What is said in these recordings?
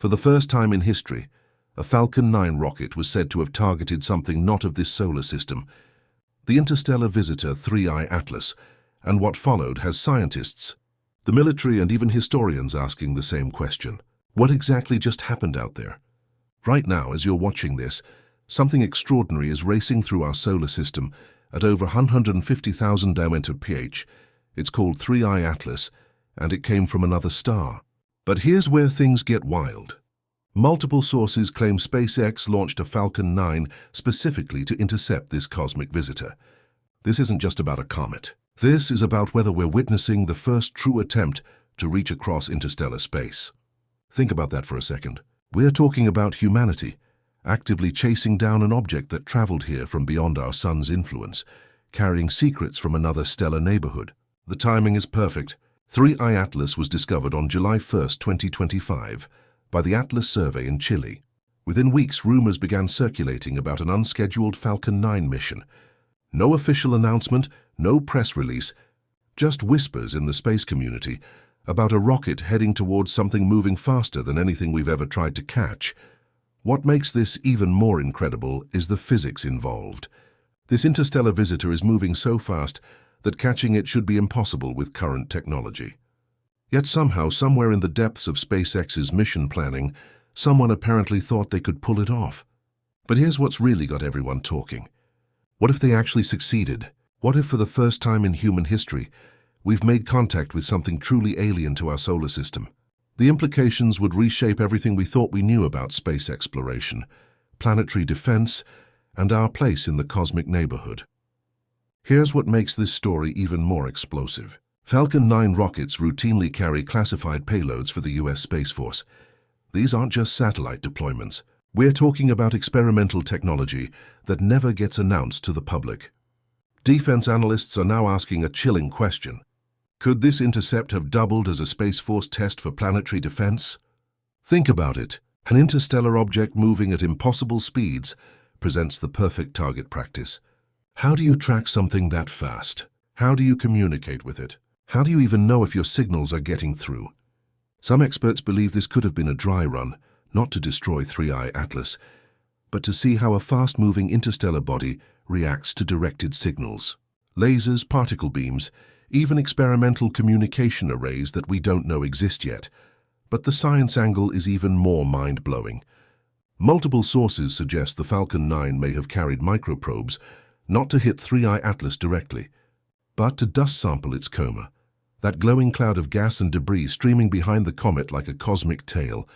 For the first time in history, a Falcon 9 rocket was said to have targeted something not of this solar system, the interstellar visitor 3I Atlas, and what followed has scientists, the military and even historians asking the same question. What exactly just happened out there? Right now, as you're watching this, something extraordinary is racing through our solar system at over 150,000 mph. It's called 3I Atlas, and it came from another star. But here's where things get wild. Multiple sources claim SpaceX launched a Falcon 9 specifically to intercept this cosmic visitor. This isn't just about a comet. This is about whether we're witnessing the first true attempt to reach across interstellar space. Think about that for a second. We're talking about humanity, actively chasing down an object that traveled here from beyond our sun's influence, carrying secrets from another stellar neighborhood. The timing is perfect. 3I Atlas was discovered on July 1, 2025, by the Atlas Survey in Chile. Within weeks, rumors began circulating about an unscheduled Falcon 9 mission. No official announcement, no press release, just whispers in the space community about a rocket heading towards something moving faster than anything we've ever tried to catch. What makes this even more incredible is the physics involved. This interstellar visitor is moving so fast that catching it should be impossible with current technology. Yet somehow, somewhere in the depths of SpaceX's mission planning, someone apparently thought they could pull it off. But here's what's really got everyone talking. What if they actually succeeded? What if for the first time in human history, we've made contact with something truly alien to our solar system? The implications would reshape everything we thought we knew about space exploration, planetary defense, and our place in the cosmic neighborhood. Here's what makes this story even more explosive. Falcon 9 rockets routinely carry classified payloads for the US Space Force. These aren't just satellite deployments. We're talking about experimental technology that never gets announced to the public. Defense analysts are now asking a chilling question. Could this intercept have doubled as a Space Force test for planetary defense? Think about it. An interstellar object moving at impossible speeds presents the perfect target practice. How do you track something that fast? How do you communicate with it? How do you even know if your signals are getting through? Some experts believe this could have been a dry run, not to destroy 3I Atlas, but to see how a fast-moving interstellar body reacts to directed signals. Lasers, particle beams, even experimental communication arrays that we don't know exist yet. But the science angle is even more mind-blowing. Multiple sources suggest the Falcon 9 may have carried microprobes, not to hit 3I Atlas directly, but to dust sample its coma. That glowing cloud of gas and debris streaming behind the comet like a cosmic tail.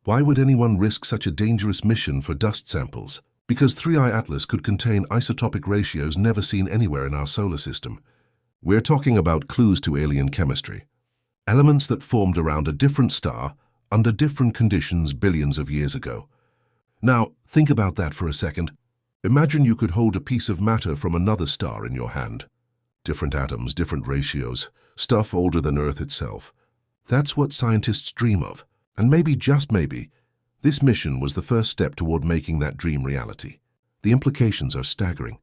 Why would anyone risk such a dangerous mission for dust samples? Because 3I Atlas could contain isotopic ratios never seen anywhere in our solar system. We're talking about clues to alien chemistry. Elements that formed around a different star under different conditions billions of years ago. Now, think about that for a second. Imagine you could hold a piece of matter from another star in your hand. Different atoms, different ratios, stuff older than Earth itself. That's what scientists dream of. And maybe, just maybe, this mission was the first step toward making that dream reality. The implications are staggering.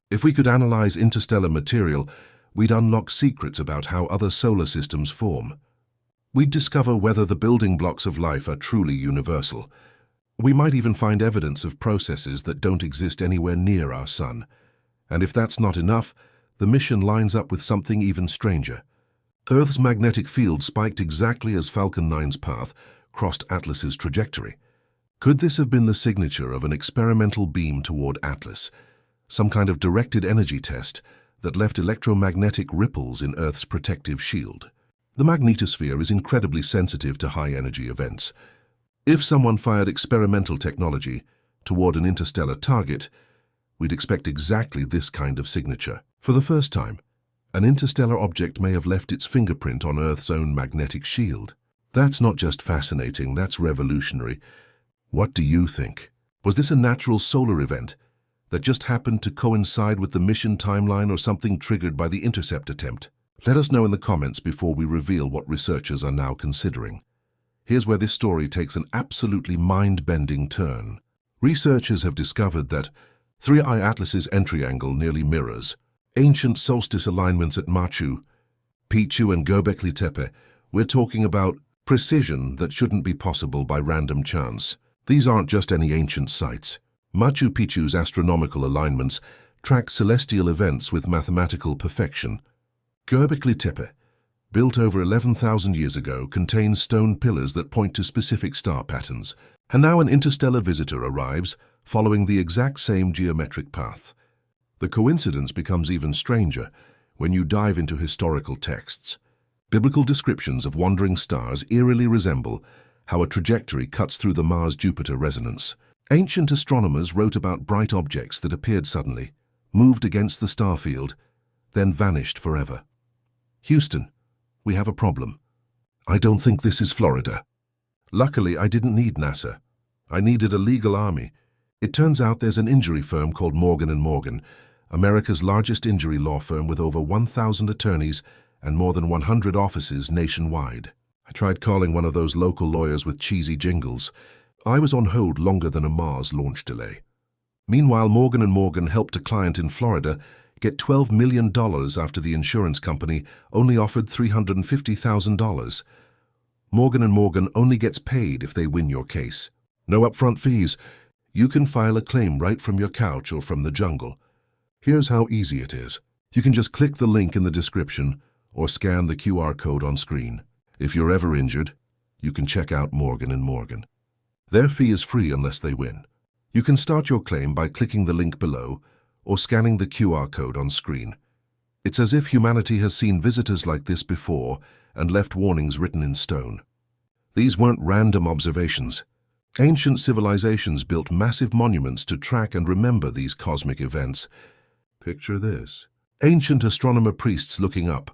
If we could analyze interstellar material, we'd unlock secrets about how other solar systems form. We'd discover whether the building blocks of life are truly universal. We might even find evidence of processes that don't exist anywhere near our sun. And if that's not enough, the mission lines up with something even stranger. Earth's magnetic field spiked exactly as Falcon 9's path crossed Atlas's trajectory. Could this have been the signature of an experimental beam toward Atlas, some kind of directed energy test that left electromagnetic ripples in Earth's protective shield? The magnetosphere is incredibly sensitive to high-energy events. If someone fired experimental technology toward an interstellar target, we'd expect exactly this kind of signature. For the first time, an interstellar object may have left its fingerprint on Earth's own magnetic shield. That's not just fascinating, that's revolutionary. What do you think? Was this a natural solar event that just happened to coincide with the mission timeline or something triggered by the Intercept attempt? Let us know in the comments before we reveal what researchers are now considering. Here's where this story takes an absolutely mind-bending turn. Researchers have discovered that 3I Atlas's entry angle nearly mirrors ancient solstice alignments at Machu Picchu and Göbekli Tepe. We're talking about Precision that shouldn't be possible by random chance. These aren't just any ancient sites. Machu Picchu's astronomical alignments track celestial events with mathematical perfection. Göbekli Tepe, built over 11,000 years ago, contains stone pillars that point to specific star patterns. And now an interstellar visitor arrives, following the exact same geometric path. The coincidence becomes even stranger when you dive into historical texts. Biblical descriptions of wandering stars eerily resemble how a trajectory cuts through the Mars-Jupiter resonance. Ancient astronomers wrote about bright objects that appeared suddenly, moved against the star field, then vanished forever. Houston, we have a problem. I don't think this is Florida. Luckily, I didn't need NASA. I needed a legal army. It turns out there's an injury firm called Morgan & Morgan, America's largest injury law firm with over 1,000 attorneys and more than 100 offices nationwide. I tried calling one of those local lawyers with cheesy jingles. I was on hold longer than a Mars launch delay. Meanwhile, Morgan & Morgan helped a client in Florida get $12 million after the insurance company only offered $350,000. Morgan & Morgan only gets paid if they win your case. No upfront fees. You can file a claim right from your couch or from the jungle. Here's how easy it is. You can just click the link in the description or scan the QR code on screen. If you're ever injured, you can check out Morgan & Morgan. Their fee is free unless they win. You can start your claim by clicking the link below or scanning the QR code on screen. It's as if humanity has seen visitors like this before and left warnings written in stone. These weren't random observations. Ancient civilizations built massive monuments to track and remember these cosmic events. Picture this. Ancient astronomer priests looking up,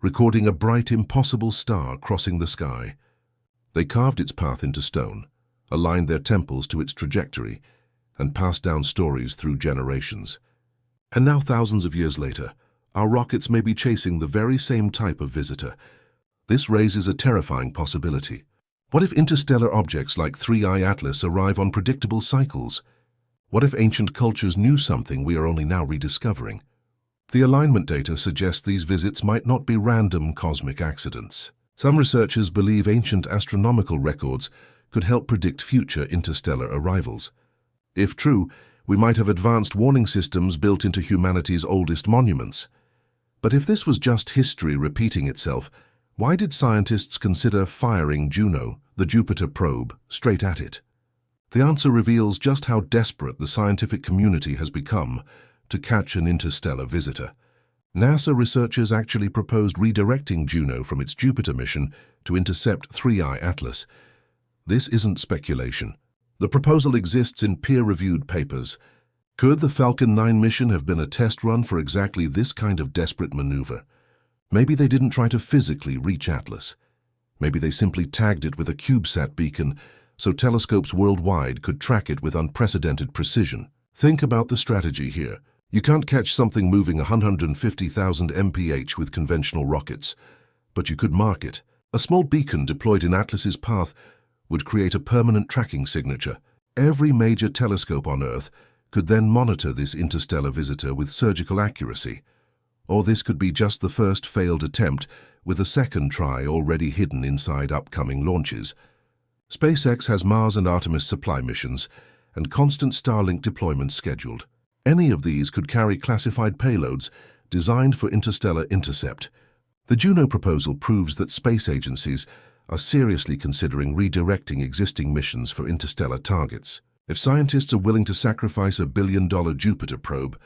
recording a bright, impossible star crossing the sky. They carved its path into stone, aligned their temples to its trajectory, and passed down stories through generations. And now, thousands of years later, our rockets may be chasing the very same type of visitor. This raises a terrifying possibility. What if interstellar objects like 3I Atlas arrive on predictable cycles? What if ancient cultures knew something we are only now rediscovering? The alignment data suggests these visits might not be random cosmic accidents. Some researchers believe ancient astronomical records could help predict future interstellar arrivals. If true, we might have advanced warning systems built into humanity's oldest monuments. But if this was just history repeating itself, why did scientists consider firing Juno, the Jupiter probe, straight at it? The answer reveals just how desperate the scientific community has become to catch an interstellar visitor. NASA researchers actually proposed redirecting Juno from its Jupiter mission to intercept 3I Atlas. This isn't speculation. The proposal exists in peer-reviewed papers. Could the Falcon 9 mission have been a test run for exactly this kind of desperate maneuver? Maybe they didn't try to physically reach Atlas. Maybe they simply tagged it with a CubeSat beacon so telescopes worldwide could track it with unprecedented precision. Think about the strategy here. You can't catch something moving 150,000 mph with conventional rockets, but you could mark it. A small beacon deployed in Atlas's path would create a permanent tracking signature. Every major telescope on Earth could then monitor this interstellar visitor with surgical accuracy. Or this could be just the first failed attempt, with a second try already hidden inside upcoming launches. SpaceX has Mars and Artemis supply missions and constant Starlink deployments scheduled. Any of these could carry classified payloads designed for interstellar intercept. The Juno proposal proves that space agencies are seriously considering redirecting existing missions for interstellar targets. If scientists are willing to sacrifice a billion-dollar Jupiter probe,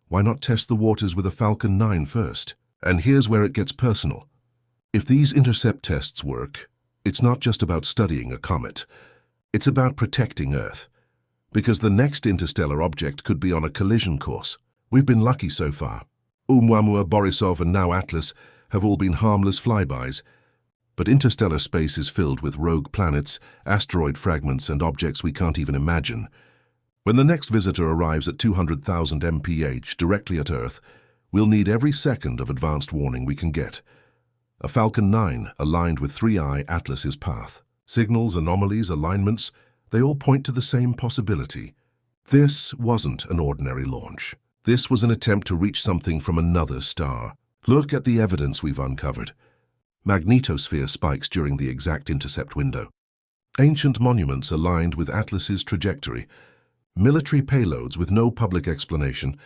why not test the waters with a Falcon 9 first? And here's where it gets personal. If these intercept tests work, it's not just about studying a comet. It's about protecting Earth. Because the next interstellar object could be on a collision course. We've been lucky so far. Oumuamua, Borisov, and now Atlas have all been harmless flybys. But interstellar space is filled with rogue planets, asteroid fragments, and objects we can't even imagine. When the next visitor arrives at 200,000 mph directly at Earth, we'll need every second of advanced warning we can get. A Falcon 9 aligned with 3I Atlas's path. Signals, anomalies, alignments, they all point to the same possibility. This wasn't an ordinary launch. This was an attempt to reach something from another star. Look at the evidence we've uncovered. Magnetosphere spikes during the exact intercept window. Ancient monuments aligned with Atlas's trajectory. Military payloads with no public explanation,